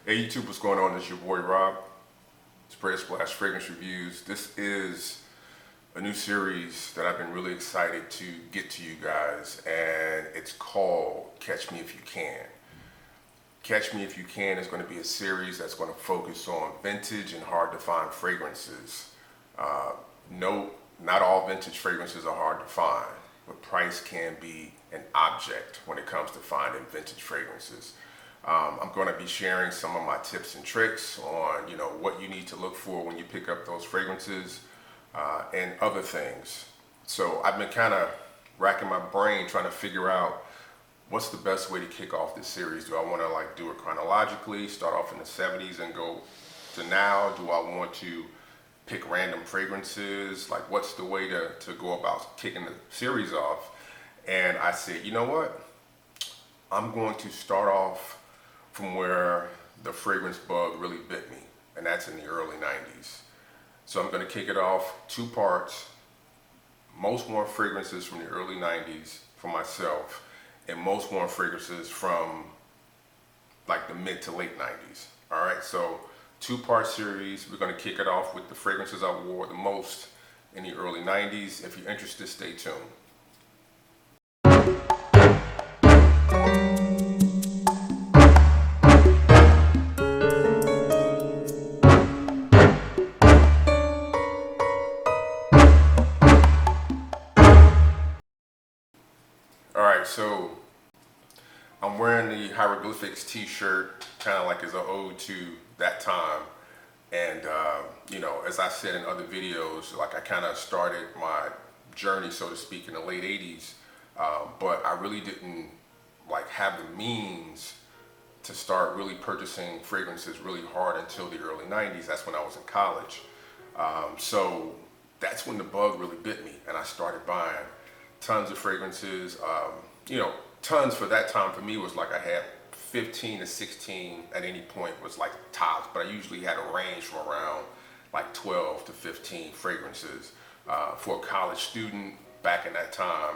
Hey YouTube, what's going on? It's your boy Rob. Spray Splash Fragrance Reviews. This is a new series that I've been really excited to get to you guys, and it's called Catch Me If You Can. Catch Me If You Can is going to be a series that's going to focus on vintage and hard to find fragrances. Note, not all vintage fragrances are hard to find, but price can be an object when it comes to finding vintage fragrances. I'm going to be sharing some of my tips and tricks on, what you need to look for when you pick up those fragrances and other things. So I've been kind of racking my brain trying to figure out what's the best way to kick off this series. Do I want to do it chronologically, start off in the 70s and go to now? Do I want to pick random fragrances? What's the way to go about kicking the series off? And I said, you know what? I'm going to start off from where the fragrance bug really bit me, and that's in the early 90s. So I'm going to kick it off two parts: most worn fragrances from the early 90s for myself, and most worn fragrances from the mid to late 90s. All right, so two-part series. We're going to kick it off with the fragrances I wore the most in the early 90s. If you're interested, stay tuned. So I'm wearing the hieroglyphics t-shirt, kind of as an ode to that time. And as I said in other videos, I kind of started my journey, so to speak, in the late 80s, but I really didn't have the means to start really purchasing fragrances really hard until the early 90s. That's when I was in college. So that's when the bug really bit me, and I started buying tons of fragrances. Tons for that time for me was I had 15 to 16 at any point was tops, but I usually had a range from around 12 to 15 fragrances. For a college student back in that time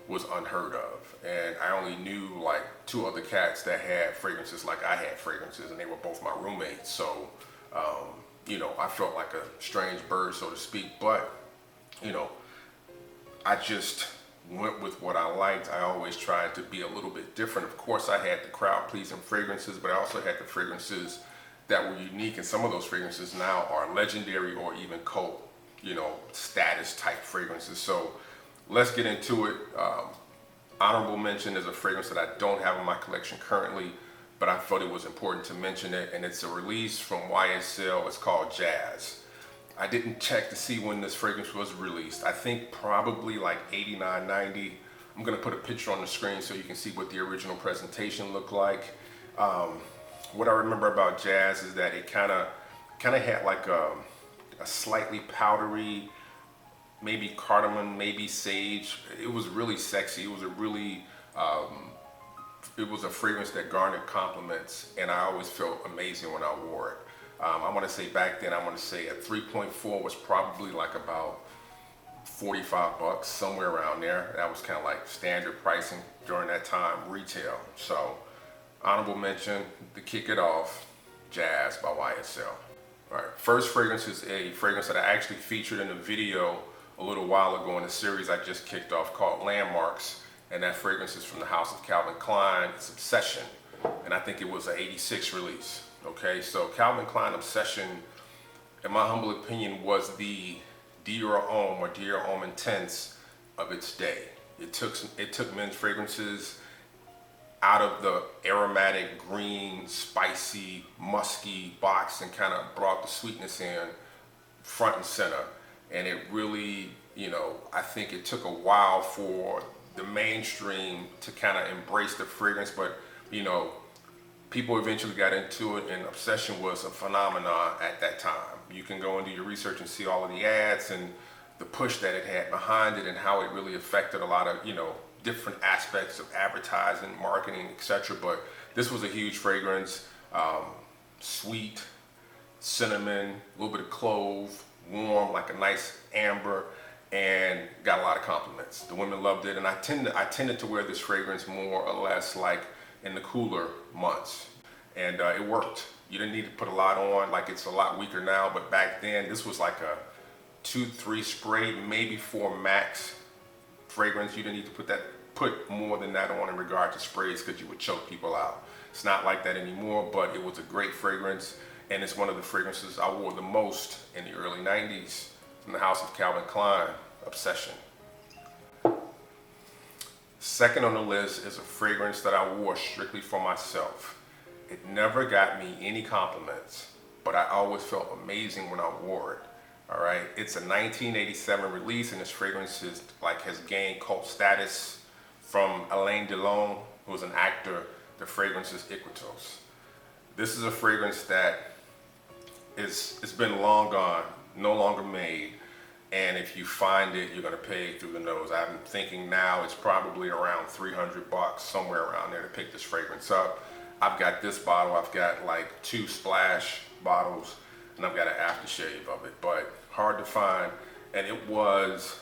was unheard of. And I only knew two other cats that had fragrances I had fragrances, and they were both my roommates. So, I felt like a strange bird, so to speak, but, I just went with what I liked. I always tried to be a little bit different. Of course, I had the crowd-pleasing fragrances, but I also had the fragrances that were unique, and some of those fragrances now are legendary or even cult, status type fragrances. So let's get into it. Honorable mention is a fragrance that I don't have in my collection currently, but I thought it was important to mention it, and it's a release from YSL. It's called Jazz. I didn't check to see when this fragrance was released. I think probably 89, 90. I'm gonna put a picture on the screen so you can see what the original presentation looked like. What I remember about Jazz is that it kind of had a slightly powdery, maybe cardamom, maybe sage. It was really sexy. It was a really, it was a fragrance that garnered compliments, and I always felt amazing when I wore it. I want to say back then, I want to say a 3.4 was probably about 45 bucks, somewhere around there. That was kind of standard pricing during that time, retail. So honorable mention to kick it off, Jazz by YSL. All right, first fragrance is a fragrance that I actually featured in a video a little while ago in a series I just kicked off called Landmarks, and that fragrance is from the house of Calvin Klein. It's Obsession, and I think it was an 86 release. Okay, so Calvin Klein Obsession, in my humble opinion, was the Dior Homme or Dior Homme Intense of its day. It took men's fragrances out of the aromatic, green, spicy, musky box and kind of brought the sweetness in front and center. And it really, I think it took a while for the mainstream to kind of embrace the fragrance, but people eventually got into it, and Obsession was a phenomenon at that time. You can go and do your research and see all of the ads and the push that it had behind it and how it really affected a lot of, different aspects of advertising, marketing, etc. But this was a huge fragrance, sweet, cinnamon, a little bit of clove, warm, a nice amber, and got a lot of compliments. The women loved it, and I tended to wear this fragrance more or less in the cooler months, and it worked. You didn't need to put a lot on, like it's a lot weaker now, but back then this was like a 2-3 spray, maybe 4 max fragrance. You didn't need to put more than that on in regard to sprays because you would choke people out. It's not like that anymore, but it was a great fragrance, and it's one of the fragrances I wore the most in the early 90s from the house of Calvin Klein, Obsession. Second on the list is a fragrance that I wore strictly for myself. It never got me any compliments, but I always felt amazing when I wore it. All right, it's a 1987 release, and this fragrance has gained cult status from Alain Delon, who was an actor. The fragrance is Iquitos. This is a fragrance that it's been long gone, no longer made, and if you find it, you're gonna pay through the nose. I'm thinking now it's probably around $300, somewhere around there, to pick this fragrance up. I've got this bottle, I've got like 2 splash bottles, and I've got an aftershave of it, but hard to find. And it was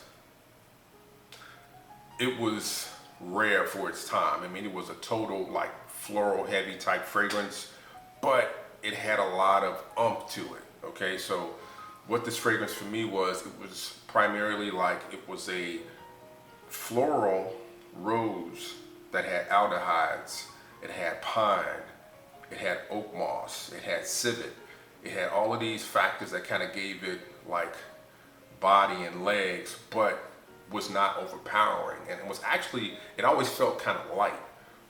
rare for its time. I mean, it was a total like floral heavy type fragrance, but it had a lot of oomph to it. Okay, so what this fragrance for me was, it was primarily like, it was a floral rose that had aldehydes, it had pine, it had oak moss, it had civet, it had all of these factors that kind of gave it like body and legs, but was not overpowering. And it was actually, it always felt kind of light,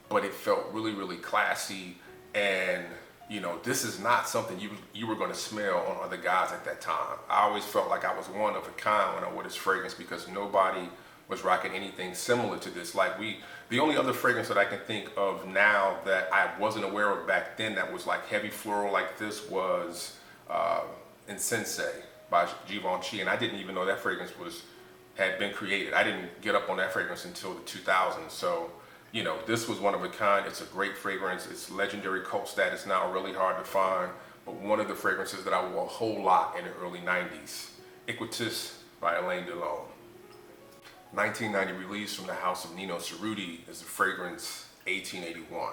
but it felt really, really classy. And you know, this is not something you were going to smell on other guys at that time. I always felt like I was one of a kind when I wore this fragrance, because nobody was rocking anything similar to this. Like the only other fragrance that I can think of now that I wasn't aware of back then that was like heavy floral like this was Incense by Givenchy, and I didn't even know that fragrance had been created. I didn't get up on that fragrance until the 2000s. So, you know, this was one of a kind. It's a great fragrance. It's legendary cult status now, really hard to find, but one of the fragrances that I wore a whole lot in the early 90s. Iquitos by Alain Delon. 1990 release from the house of Nino Cerruti is the fragrance 1881.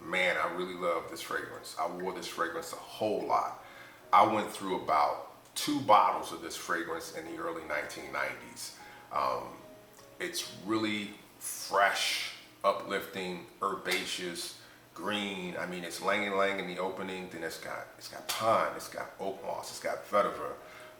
Man, I really love this fragrance. I wore this fragrance a whole lot. I went through about 2 bottles of this fragrance in the early 1990s. It's really fresh, uplifting, herbaceous, green. I mean, it's Lang Lang in the opening. Then it's got pine, it's got oak moss, it's got vetiver,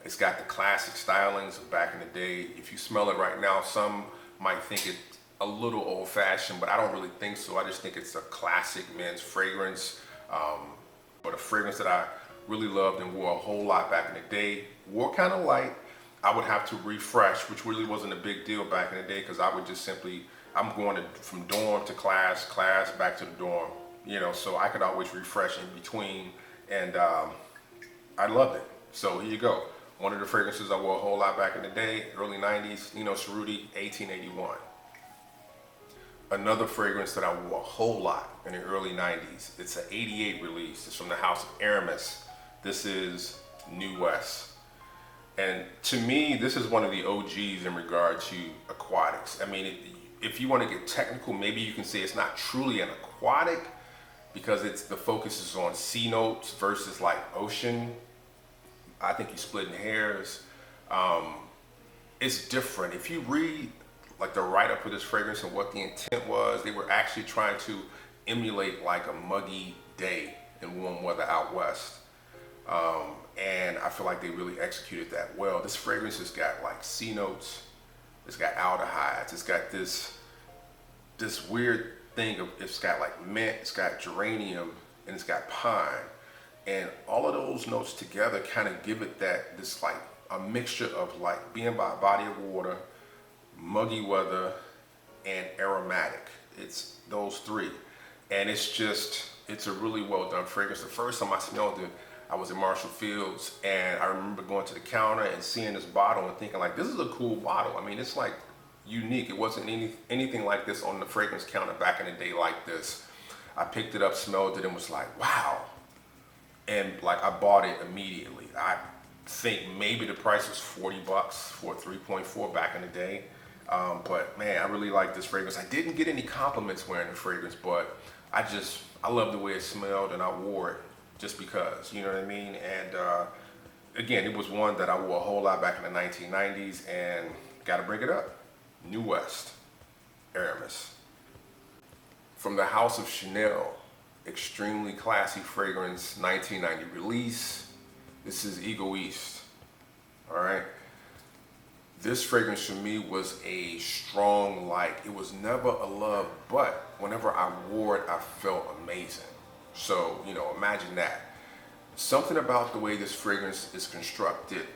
it's got the classic stylings of back in the day. If you smell it right now, some might think it's a little old-fashioned, but I don't really think so. I just think it's a classic men's fragrance, but a fragrance that I really loved and wore a whole lot back in the day. Wore kind of light. I would have to refresh, which really wasn't a big deal back in the day, because I would just simply, I'm going from dorm to class, back to the dorm, you know, so I could always refresh in between, and I loved it. So here you go. One of the fragrances I wore a whole lot back in the day, early 90s, Nino Cerruti, 1881. Another fragrance that I wore a whole lot in the early 90s, it's an 88 release. It's from the house of Aramis. This is New West. And to me, this is one of the OGs in regard to aquatics. I mean, if you want to get technical, maybe you can say it's not truly an aquatic, because the focus is on sea notes versus like ocean. I think you're splitting hairs. It's different. If you read like the write-up for this fragrance and what the intent was, they were actually trying to emulate like a muggy day in warm weather out west. And I feel like they really executed that well. This fragrance has got like sea notes, it's got aldehydes, it's got this weird thing of, it's got like mint, it's got geranium, and it's got pine. And all of those notes together kind of give it this like a mixture of like being by a body of water, muggy weather, and aromatic. It's those 3. And it's a really well done fragrance. The first time I smelled it, I was in Marshall Fields, and I remember going to the counter and seeing this bottle and thinking like, this is a cool bottle. I mean, it's like unique. It wasn't anything like this on the fragrance counter back in the day like this. I picked it up, smelled it, and was like, wow. And like I bought it immediately. I think maybe the price was $40 for a 3.4 back in the day. But man, I really like this fragrance. I didn't get any compliments wearing the fragrance, but I love the way it smelled, and I wore it just because, you know what I mean? And again, it was one that I wore a whole lot back in the 1990s, and gotta bring it up. New West, Aramis. From the House of Chanel, extremely classy fragrance, 1990 release. This is Egoiste, all right? This fragrance for me was a strong like. It was never a love, but whenever I wore it, I felt amazing. So, you know, imagine that. Something about the way this fragrance is constructed,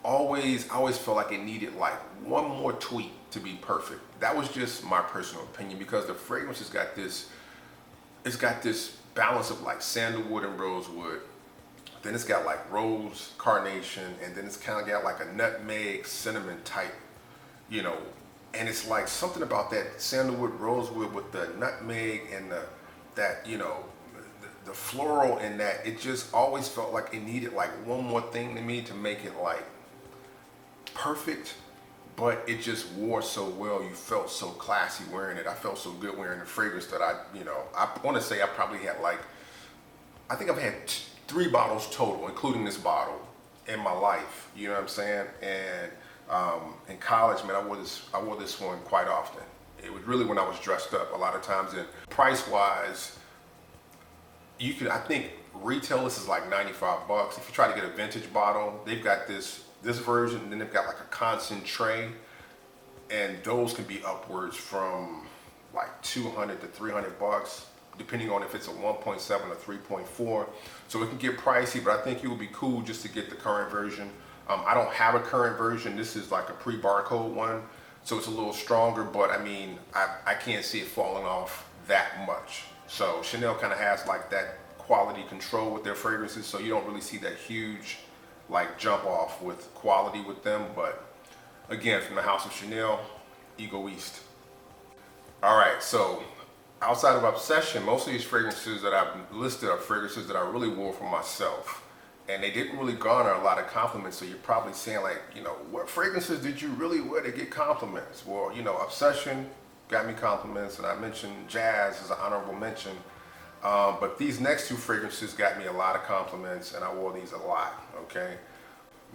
I always felt like it needed like one more tweak to be perfect. That was just my personal opinion, because the fragrance has got this, it's got this balance of like sandalwood and rosewood. Then it's got like rose, carnation, and then it's kind of got like a nutmeg, cinnamon type, you know. And it's like something about that sandalwood, rosewood with the nutmeg and that, you know, the floral in that. It just always felt like it needed like one more thing to me to make it like perfect. But it just wore so well. You felt so classy wearing it. I felt so good wearing the fragrance that I want to say I probably had like, I think I've had 3 bottles total, including this bottle, in my life. You know what I'm saying? And in college, man, I wore this one quite often. It was really when I was dressed up a lot of times. And price-wise, I think retail this is like 95 bucks. If you try to get a vintage bottle, they've got this version, and then they've got like a concentrate, and those can be upwards from like 200 to 300 bucks. Depending on if it's a 1.7 or 3.4. So it can get pricey, but I think it would be cool just to get the current version. I don't have a current version. This is like a pre-barcode one, so it's a little stronger, but I mean, I can't see it falling off that much. So Chanel kind of has like that quality control with their fragrances, so you don't really see that huge like jump off with quality with them. But again, from the House of Chanel, Egoiste. All right, so outside of Obsession, most of these fragrances that I've listed are fragrances that I really wore for myself. And they didn't really garner a lot of compliments, so you're probably saying like, you know, what fragrances did you really wear to get compliments? Well, you know, Obsession got me compliments, and I mentioned Jazz as an honorable mention. But these next 2 fragrances got me a lot of compliments, and I wore these a lot, okay?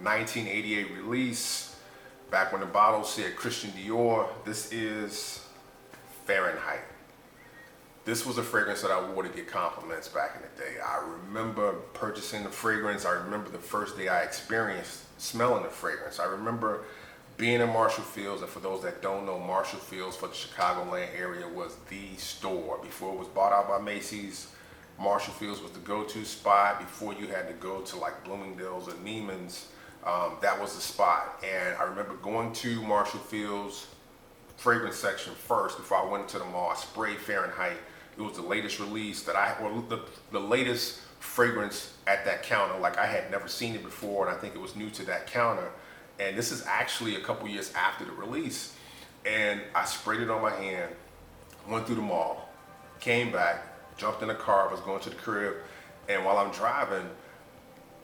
1988 release, back when the bottle said Christian Dior. This is Fahrenheit. This was a fragrance that I wore to get compliments back in the day. I remember purchasing the fragrance. I remember the first day I experienced smelling the fragrance. I remember being in Marshall Fields, and for those that don't know, Marshall Fields for the Chicagoland area was the store. Before it was bought out by Macy's, Marshall Fields was the go-to spot. Before you had to go to like Bloomingdale's or Neiman's, that was the spot. And I remember going to Marshall Fields fragrance section first before I went to the mall. I sprayed Fahrenheit. It was the latest release that the latest fragrance at that counter. Like, I had never seen it before, and I think it was new to that counter. And this is actually a couple years after the release. And I sprayed it on my hand, went through the mall, came back, jumped in the car, I was going to the crib, and while I'm driving,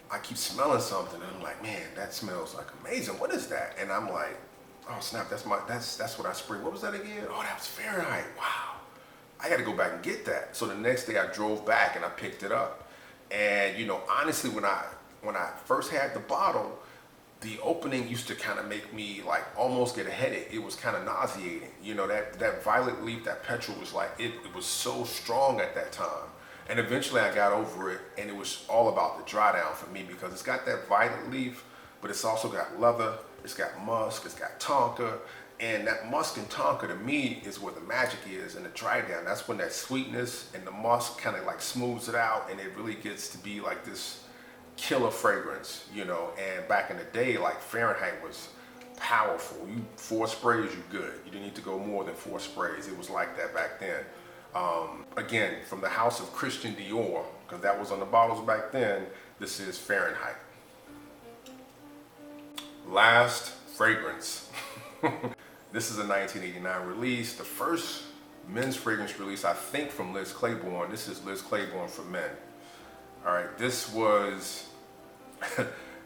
I keep smelling something, and I'm like, man, that smells like amazing. What is that? And I'm like, oh snap, that's what I sprayed. What was that again? Oh, that was Fahrenheit. Wow. I got to go back and get that. So the next day I drove back and I picked it up. And you know, honestly, when I first had the bottle, the opening used to kind of make me like almost get a headache. It was kind of nauseating. You know, that violet leaf, that petrol was like, it was so strong at that time. And eventually I got over it, and it was all about the dry down for me, because it's got that violet leaf, but it's also got leather, it's got musk, it's got tonka. And that musk and tonka to me is where the magic is in the dry down. That's when that sweetness and the musk kind of like smooths it out, and it really gets to be like this killer fragrance, you know. And back in the day, like Fahrenheit was powerful. 4 sprays, you good. You didn't need to go more than 4 sprays. It was like that back then. Again, from the house of Christian Dior, because that was on the bottles back then, this is Fahrenheit. Last fragrance. This is a 1989 release, the first men's fragrance release, I think, from Liz Claiborne. This is Liz Claiborne For Men. All right, this was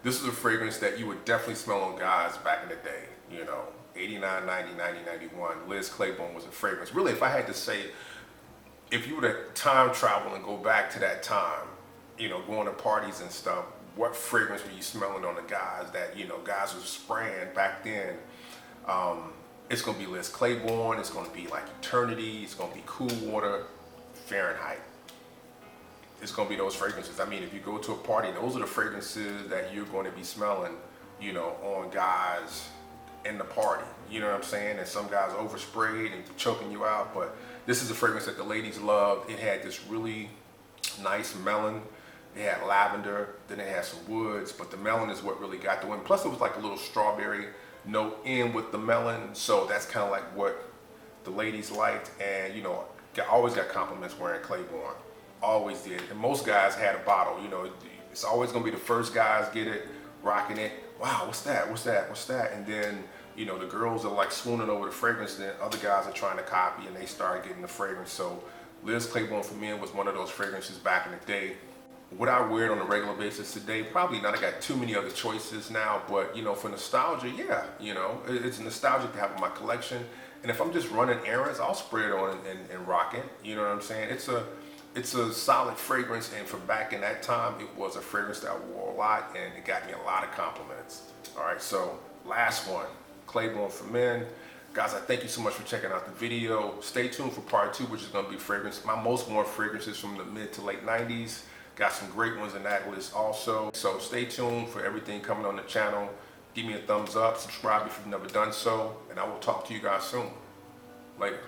this is a fragrance that you would definitely smell on guys back in the day. You know, 89, 90, 90, 91. Liz Claiborne was a fragrance. Really, if I had to say, if you were to time travel and go back to that time, going to parties and stuff, what fragrance were you smelling on the guys that, guys were spraying back then? It's going to be Liz Claiborne, it's going to be like Eternity, it's going to be Cool Water, Fahrenheit. It's going to be those fragrances. I mean, if you go to a party, those are the fragrances that you're going to be smelling, on guys in the party. You know what I'm saying? And some guys oversprayed and choking you out, but this is a fragrance that the ladies loved. It had this really nice melon. It had lavender, then it had some woods, but the melon is what really got the win. Plus it was like a little strawberry note in with the melon, so that's kind of like what the ladies liked. And I always got compliments wearing Claiborne. Always did. And most guys had a bottle. It's always going to be the first guys get it, rocking it. Wow, what's that? What's that? What's that? And then, the girls are like swooning over the fragrance, and then other guys are trying to copy, and they start getting the fragrance. So Liz Claiborne For Men was one of those fragrances back in the day. Would I wear it on a regular basis today? Probably not. I got too many other choices now, but for nostalgia, yeah, it's nostalgic to have in my collection. And if I'm just running errands, I'll spray it on and rock it. You know what I'm saying? It's a solid fragrance, and for back in that time, it was a fragrance that I wore a lot, and it got me a lot of compliments. All right, so last one, Claiborne For Men. Guys, I thank you so much for checking out the video. Stay tuned for part 2, which is going to be fragrance. My most worn fragrances from the mid to late 90s. Got some great ones in that list also. So stay tuned for everything coming on the channel. Give me a thumbs up, subscribe if you've never done so, and I will talk to you guys soon. Later.